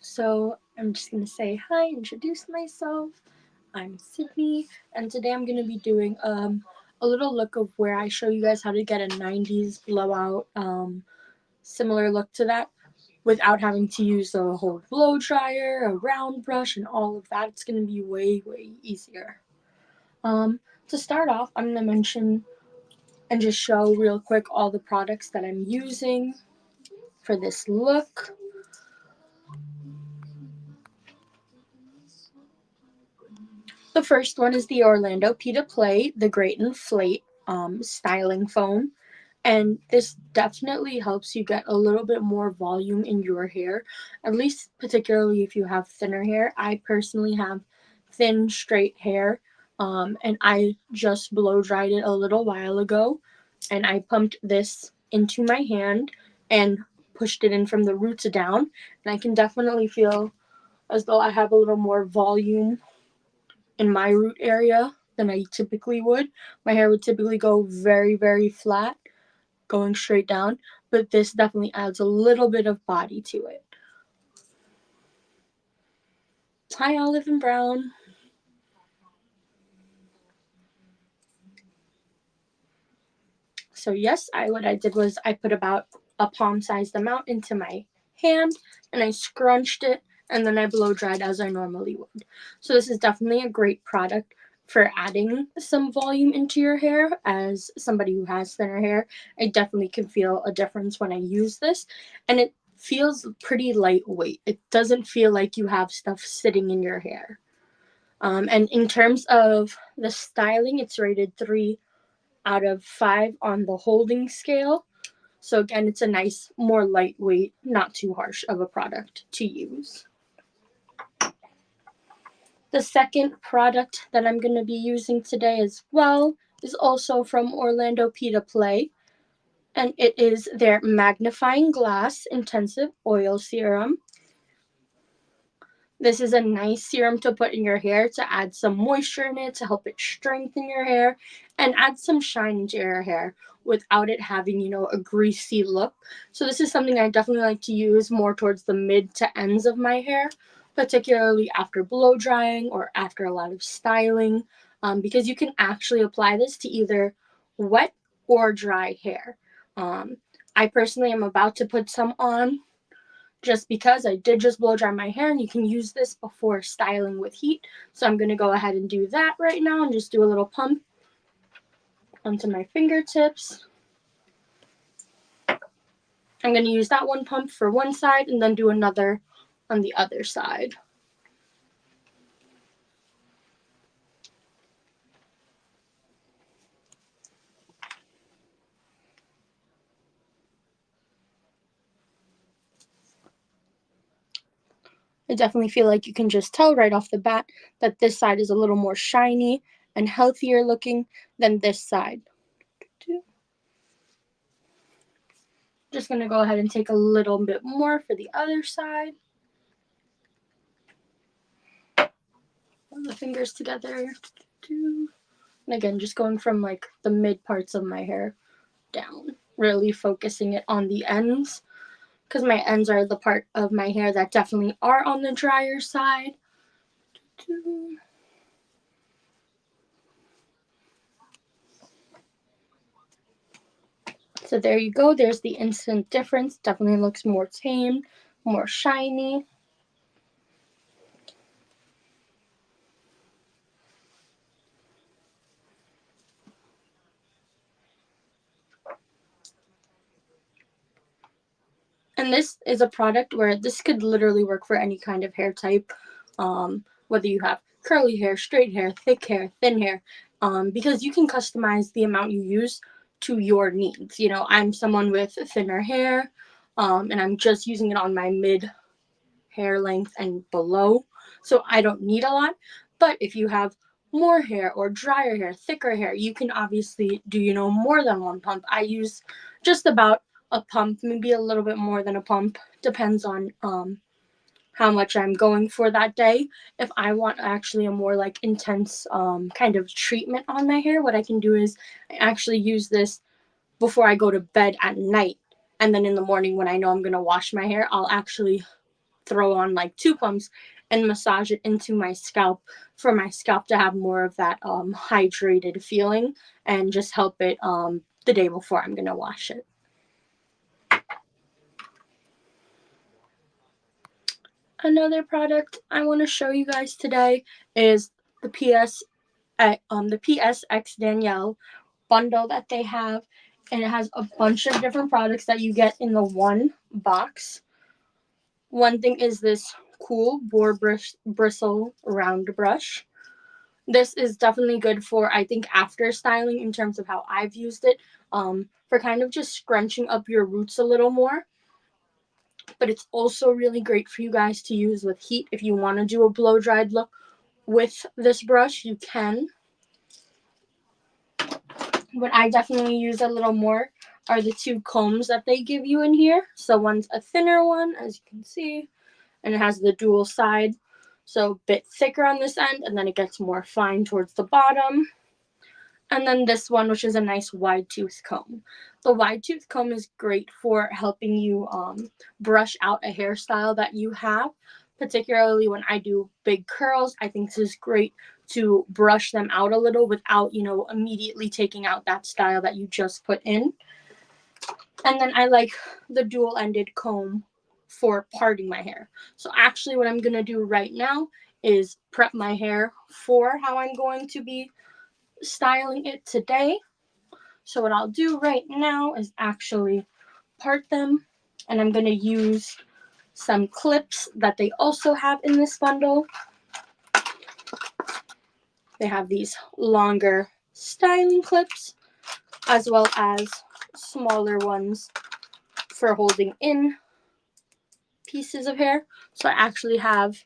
So I'm just going to say hi, introduce myself. I'm Sydney, and today I'm going to be doing a little look of where I show you guys how to get a 90s blowout, similar look to that, without having to use a whole blow dryer, a round brush, and all of that. It's going to be way, way easier. To start off, I'm going to mention and just show real quick all the products that I'm using for this look. The first one is the Orlando Pita Play, the Great Inflate styling foam. And this definitely helps you get a little bit more volume in your hair, at least particularly if you have thinner hair. I personally have thin, straight hair, and I just blow dried it a little while ago, and I pumped this into my hand and pushed it in from the roots down, and I can definitely feel as though I have a little more volume in my root area than I typically would. My hair would typically go very, very flat, going straight down, but this definitely adds a little bit of body to it. Hi, Olive and Brown. So yes, what I did was I put about a palm-sized amount into my hand, and I scrunched it, and then I blow dried as I normally would. So this is definitely a great product for adding some volume into your hair. As somebody who has thinner hair, I definitely can feel a difference when I use this, and it feels pretty lightweight. It doesn't feel like you have stuff sitting in your hair. And in terms of the styling, it's rated 3 out of 5 on the holding scale. So again, it's a nice, more lightweight, not too harsh of a product to use. The second product that I'm going to be using today as well is also from Orlando Pita Play, and it is their Magnifying Glass Intensive Oil Serum. This is a nice serum to put in your hair to add some moisture in it, to help it strengthen your hair and add some shine into your hair without it having, a greasy look. So this is something I definitely like to use more towards the mid to ends of my hair, particularly after blow drying or after a lot of styling, because you can actually apply this to either wet or dry hair. I personally am about to put some on just because I did just blow dry my hair, and you can use this before styling with heat. So I'm going to go ahead and do that right now and just do a little pump onto my fingertips. I'm going to use that one pump for one side and then do another on the other side. I definitely feel like you can just tell right off the bat that this side is a little more shiny and healthier looking than this side. Just going to go ahead and take a little bit more for the other side. Run the fingers together. And again, just going from like the mid parts of my hair down, really focusing it on the ends, because my ends are the part of my hair that definitely are on the drier side. So there you go. There's the instant difference. Definitely looks more tamed, more shiny. And this is a product where this could literally work for any kind of hair type, whether you have curly hair, straight hair, thick hair, thin hair, because you can customize the amount you use to your needs. I'm someone with thinner hair, and I'm just using it on my mid hair length and below, so I don't need a lot. But if you have more hair or drier hair, thicker hair, you can obviously do, more than one pump. I use just about a pump, maybe a little bit more than a pump, depends on how much I'm going for that day. If I want actually a more like intense kind of treatment on my hair, what I can do is I actually use this before I go to bed at night. And then in the morning when I know I'm going to wash my hair, I'll actually throw on like 2 pumps and massage it into my scalp for my scalp to have more of that hydrated feeling and just help it the day before I'm going to wash it. Another product I want to show you guys today is the PSX Danielle bundle that they have, and it has a bunch of different products that you get in the one box. One thing is this cool boar bristle round brush. This is definitely good for, I think, after styling in terms of how I've used it, for kind of just scrunching up your roots a little more. But it's also really great for you guys to use with heat. If you want to do a blow dried look with this brush, you can. What I definitely use a little more are the 2 combs that they give you in here. So one's a thinner one, as you can see, and it has the dual side, so a bit thicker on this end, and then it gets more fine towards the bottom. And then this one, which is a nice wide tooth comb. The wide tooth comb is great for helping you brush out a hairstyle that you have, particularly when I do big curls. I think this is great to brush them out a little without, immediately taking out that style that you just put in. And then I like the dual-ended comb for parting my hair. So actually what I'm going to do right now is prep my hair for how I'm going to be styling it today. So what I'll do right now is actually part them, and I'm going to use some clips that they also have in this bundle. They have these longer styling clips as well as smaller ones for holding in pieces of hair. So I actually have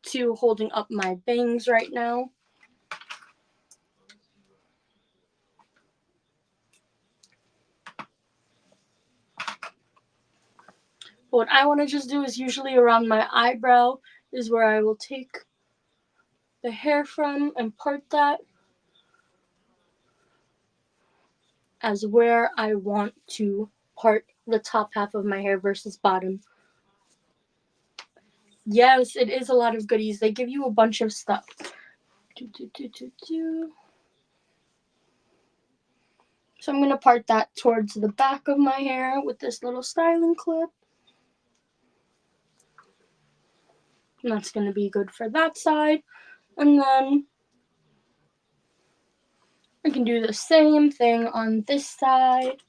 2 holding up my bangs right now. What I want to just do is usually around my eyebrow is where I will take the hair from and part that as where I want to part the top half of my hair versus bottom. Yes, it is a lot of goodies. They give you a bunch of stuff. So I'm going to part that towards the back of my hair with this little styling clip. And that's going to be good for that side. And then I can do the same thing on this side.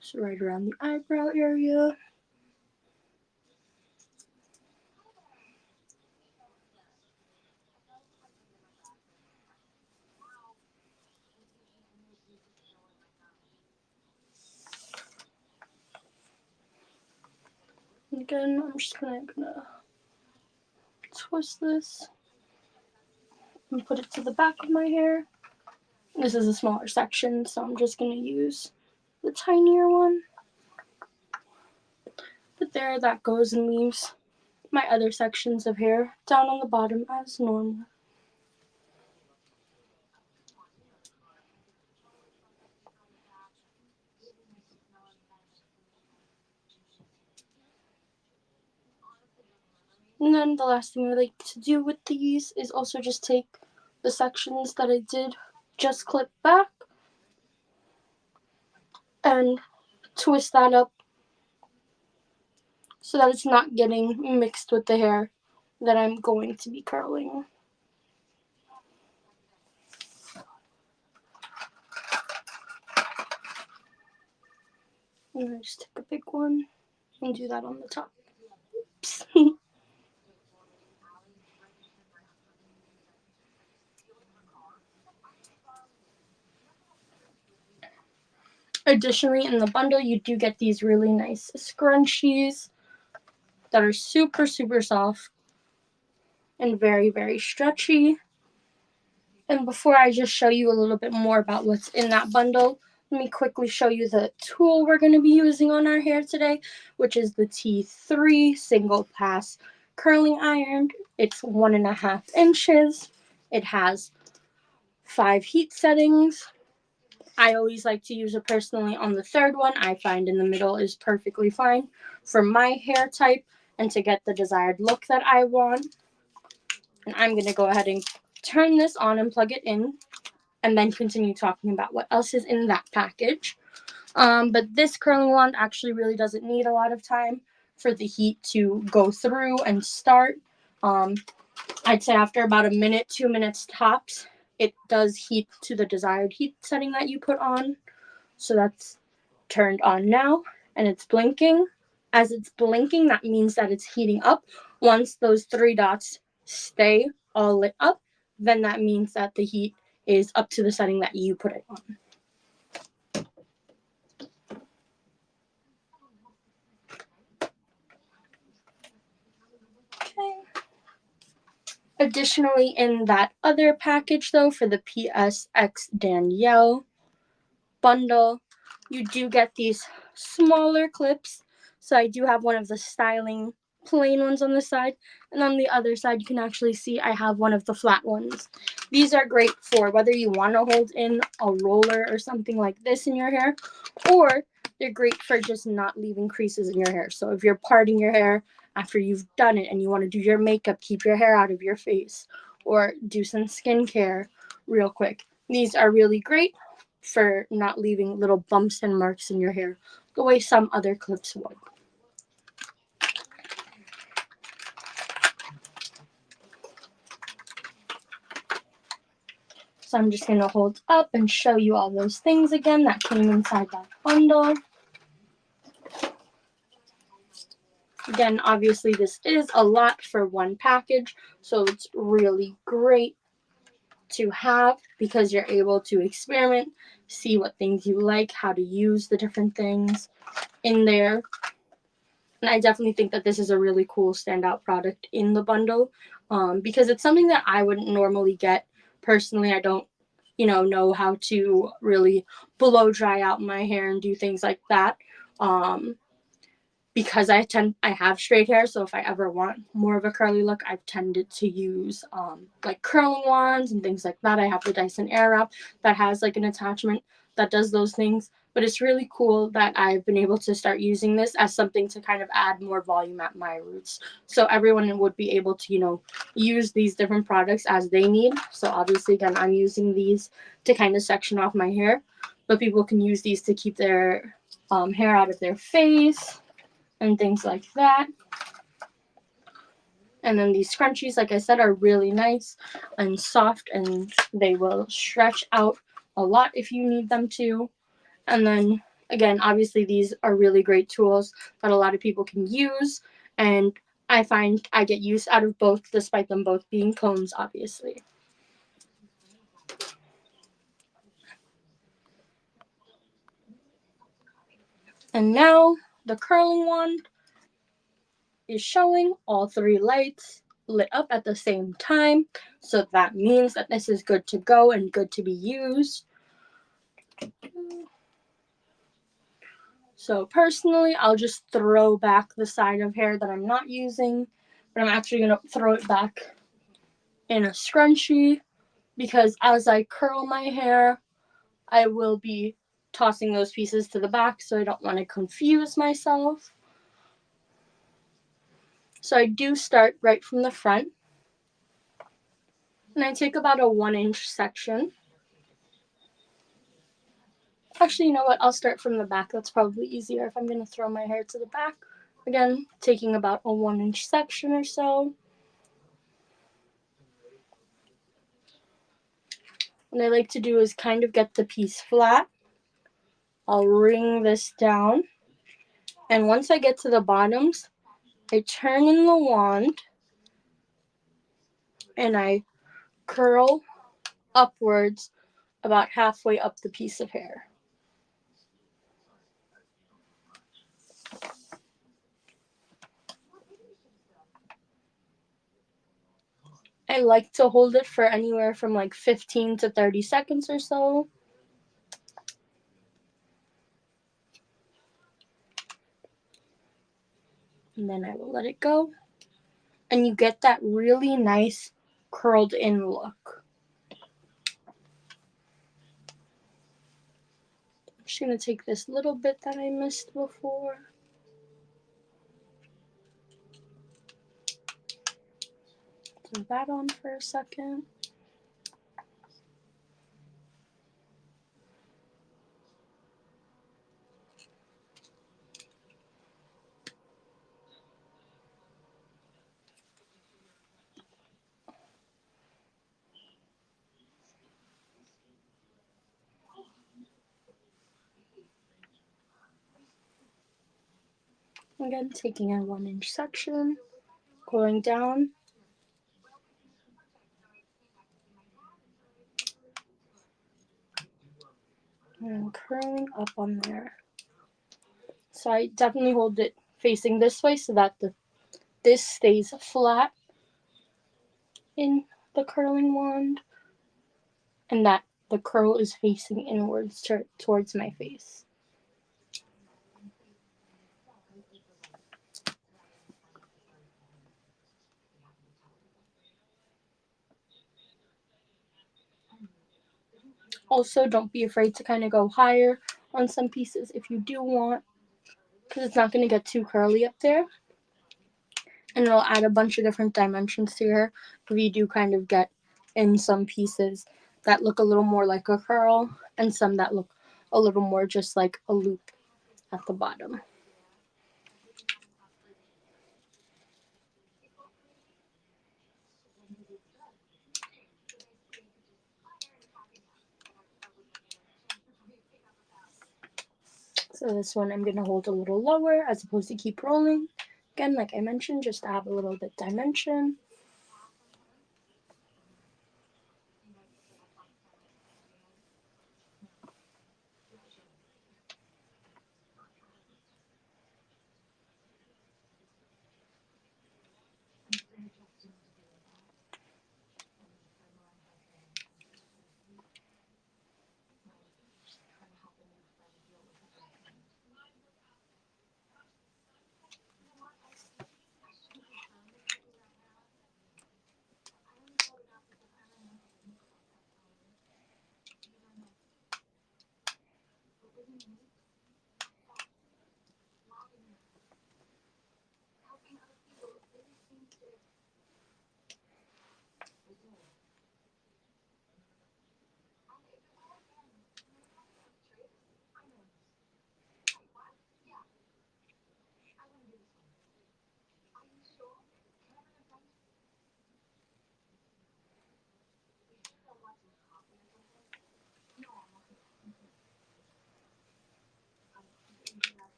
So right around the eyebrow area. Again, I'm just gonna twist this and put it to the back of my hair. This is a smaller section, so I'm just gonna use the tinier one. But there, that goes and leaves my other sections of hair down on the bottom as normal. And then the last thing I like to do with these is also just take the sections that I did just clip back and twist that up so that it's not getting mixed with the hair that I'm going to be curling. And I just take a big one and do that on the top. Additionally, in the bundle, you do get these really nice scrunchies that are super, super soft and very, very stretchy. And before I just show you a little bit more about what's in that bundle, let me quickly show you the tool we're going to be using on our hair today, which is the T3 single pass curling iron. It's 1.5 inches. It has 5 heat settings. I always like to use it personally on the third one. I find in the middle is perfectly fine for my hair type and to get the desired look that I want. And I'm going to go ahead and turn this on and plug it in and then continue talking about what else is in that package. But this curling wand actually really doesn't need a lot of time for the heat to go through and start. I'd say after about a minute, 2 minutes tops, it does heat to the desired heat setting that you put on. So that's turned on now, and it's blinking. As it's blinking, that means that it's heating up. Once those 3 dots stay all lit up, then that means that the heat is up to the setting that you put it on. Okay. Additionally, in that other package, though, for the PSX Danielle bundle, you do get these smaller clips. So I do have one of the styling plain ones on the side, and on the other side you can actually see I have one of the flat ones. These are great for whether you want to hold in a roller or something like this in your hair, or they're great for just not leaving creases in your hair. So if you're parting your hair after you've done it and you want to do your makeup, keep your hair out of your face, or do some skincare real quick, these are really great for not leaving little bumps and marks in your hair the way some other clips would. So I'm just going to hold up and show you all those things again that came inside that bundle. Again, obviously this is a lot for one package, so it's really great to have because you're able to experiment, see what things you like, how to use the different things in there. And I definitely think that this is a really cool standout product in the bundle, because it's something that I wouldn't normally get. Personally, I don't, know how to really blow dry out my hair and do things like that. Because I have straight hair, so if I ever want more of a curly look, I've tended to use like curling wands and things like that. I have the Dyson Airwrap that has like an attachment that does those things, but it's really cool that I've been able to start using this as something to kind of add more volume at my roots. So everyone would be able to, use these different products as they need. So obviously, again, I'm using these to kind of section off my hair, but people can use these to keep their hair out of their face and things like that. And then these scrunchies, like I said, are really nice and soft, and they will stretch out a lot if you need them to. And then again, obviously these are really great tools that a lot of people can use, and I find I get use out of both despite them both being combs, obviously. And now the curling wand is showing all 3 lights lit up at the same time. So that means that this is good to go and good to be used. So personally, I'll just throw back the side of hair that I'm not using, but I'm actually going to throw it back in a scrunchie because as I curl my hair, I will be tossing those pieces to the back, so I don't want to confuse myself. So I do start right from the front, and I take about a 1-inch section. Actually, you know what? I'll start from the back. That's probably easier if I'm going to throw my hair to the back. Again, taking about a 1-inch section or so. What I like to do is kind of get the piece flat. I'll wring this down. And once I get to the bottoms, I turn in the wand and I curl upwards about halfway up the piece of hair. I like to hold it for anywhere from like 15 to 30 seconds or so. And then I will let it go. And you get that really nice curled in look. I'm just going to take this little bit that I missed before. Throw that on for a second. Again, taking a 1-inch section, going down, and curling up on there. So I definitely hold it facing this way so that this stays flat in the curling wand, and that the curl is facing inwards towards my face. Also, don't be afraid to kind of go higher on some pieces if you do want, because it's not going to get too curly up there. And it'll add a bunch of different dimensions to your hair if you do kind of get in some pieces that look a little more like a curl and some that look a little more just like a loop at the bottom. So this one I'm going to hold a little lower as opposed to keep rolling. Again, like I mentioned, just to have a little bit dimension.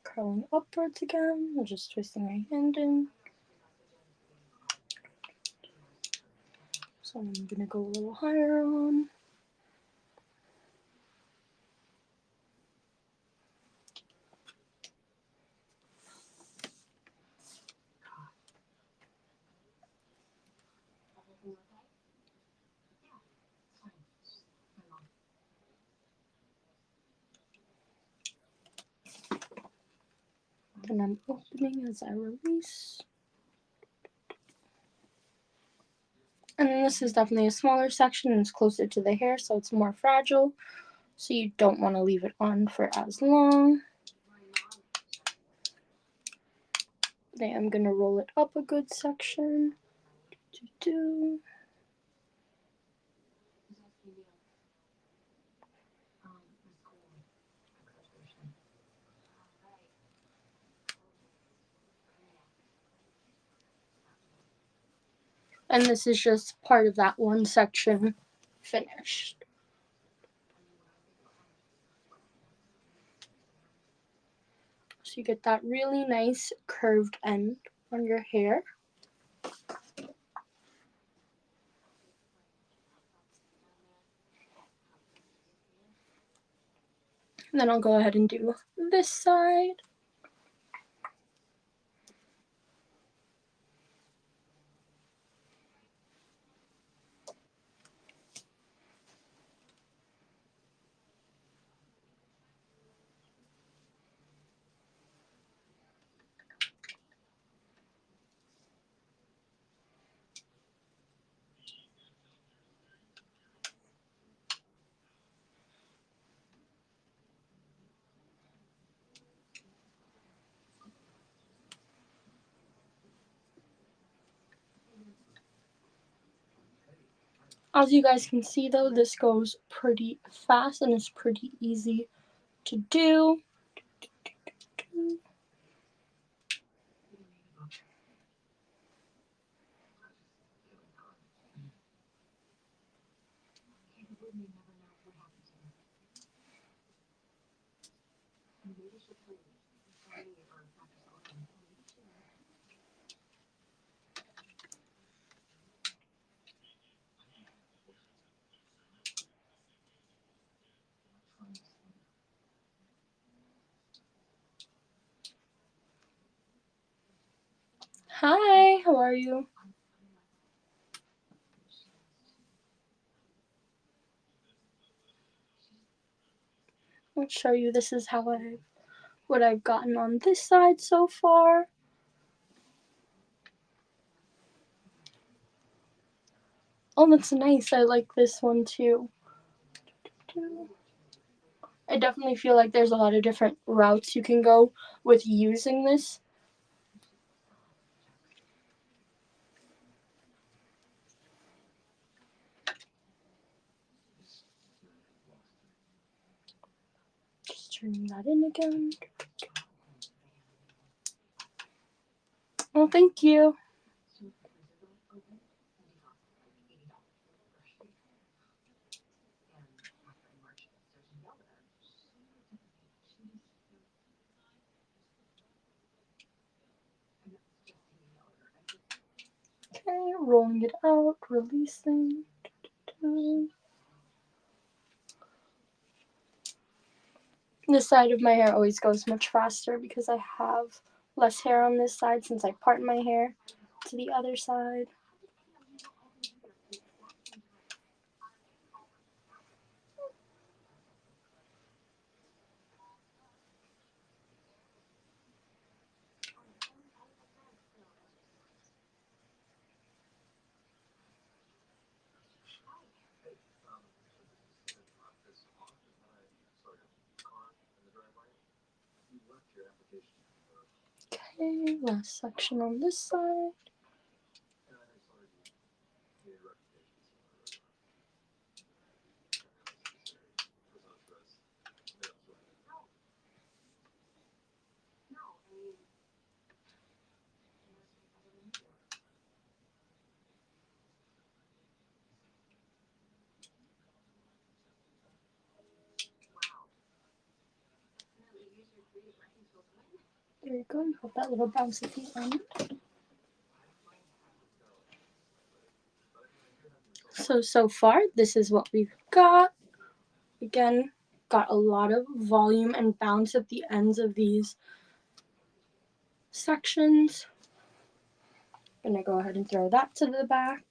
Curling upwards again, I'm just twisting my hand in. So I'm going to go a little higher on. Then I'm opening as I release. And then this is definitely a smaller section and it's closer to the hair, so it's more fragile. So you don't want to leave it on for as long. Then I'm going to roll it up a good section. And this is just part of that one section finished. So you get that really nice curved end on your hair. And then I'll go ahead and do this side. As you guys can see though, this goes pretty fast and is pretty easy to do. Hi, how are you? I'll show you. This is what I've gotten on this side so far. Oh, that's nice. I like this one too. I definitely feel like there's a lot of different routes you can go with using this. Just turning that in again. Oh, thank you. Okay, rolling it out, releasing. This side of my hair always goes much faster because I have less hair on this side since I part my hair to the other side. Okay, last section on this side. There you go. You have that little bounce at the end. So far, this is what we've got. Again, got a lot of volume and bounce at the ends of these sections. I'm gonna go ahead and throw that to the back.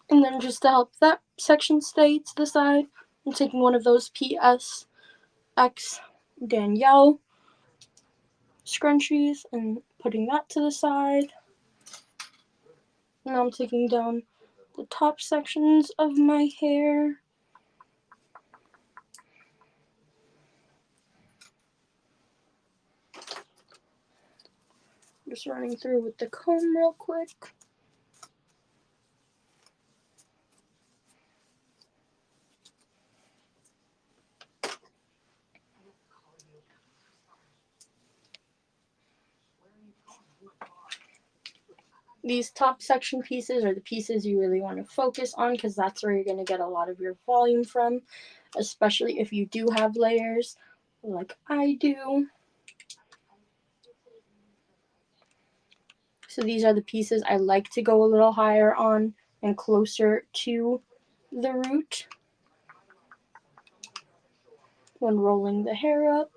And then just to help that section stay to the side, I'm taking one of those PSX Danielle scrunchies and putting that to the side. Now I'm taking down the top sections of my hair. Just running through with the comb real quick. These top section pieces are the pieces you really want to focus on because that's where you're going to get a lot of your volume from, especially if you do have layers like I do. So these are the pieces I like to go a little higher on and closer to the root when rolling the hair up.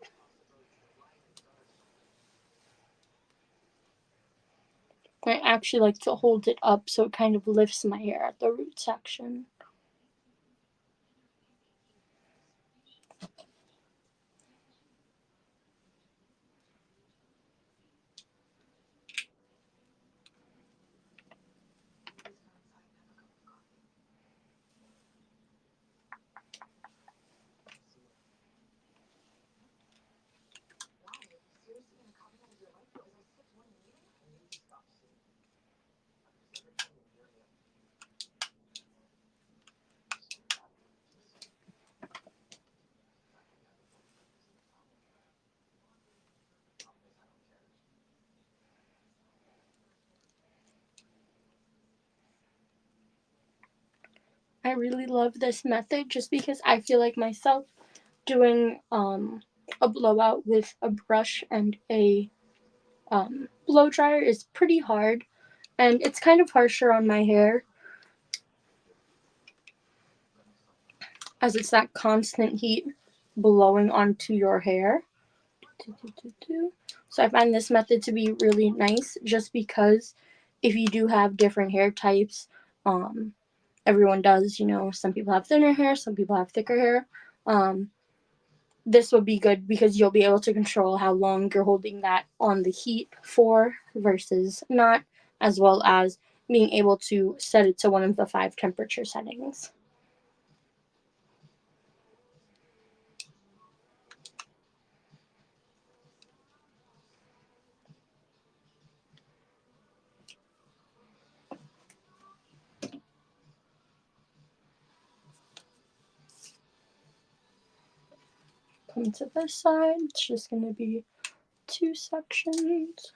I actually like to hold it up so it kind of lifts my hair at the root section. I really love this method just because I feel like myself doing a blowout with a brush and a blow dryer is pretty hard, and it's kind of harsher on my hair as it's that constant heat blowing onto your hair. So I find this method to be really nice just because if you do have different hair types, everyone does, you know, some people have thinner hair, some people have thicker hair. This will be good because you'll be able to control how long you're holding that on the heat for versus not, as well as being able to set it to one of the 5 temperature settings. Come to this side, it's just going to be 2 sections.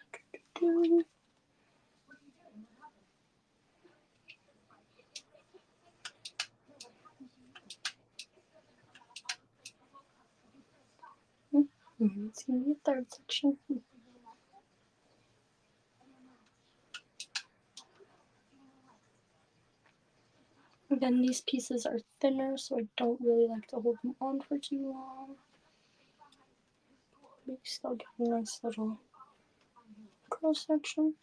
It's going to be a 3rd section. Again, these pieces are thinner, so I don't really like to hold them on for too long. But you still get a nice little cross section.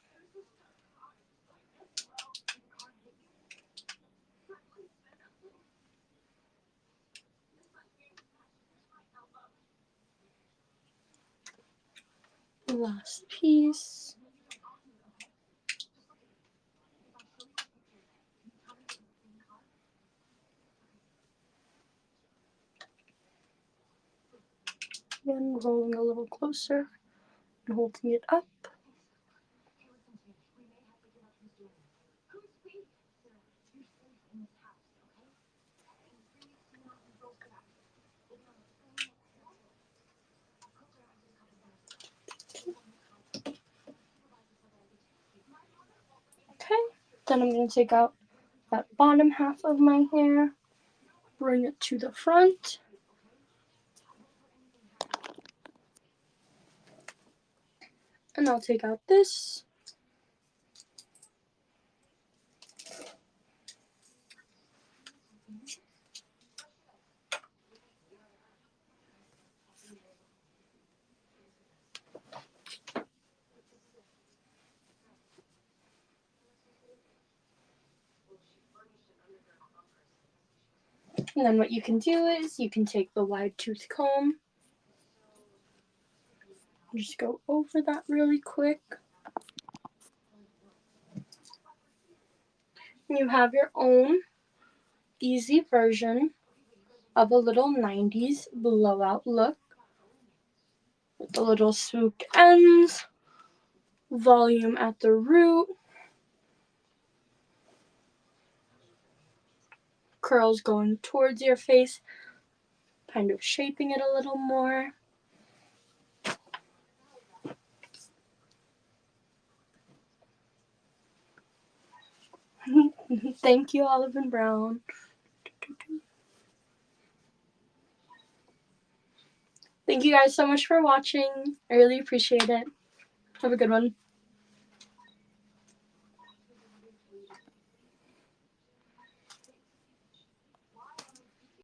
Last piece. Again, rolling a little closer and holding it up. Okay, then I'm going to take out that bottom half of my hair, bring it to the front. And I'll take out this. And then what you can do is you can take the wide tooth comb, just go over that really quick. And you have your own easy version of a little 90s blowout look with the little swooped ends, volume at the root, curls going towards your face, kind of shaping it a little more. Thank you, Olive and Brown. Thank you guys so much for watching. I really appreciate it. Have a good one.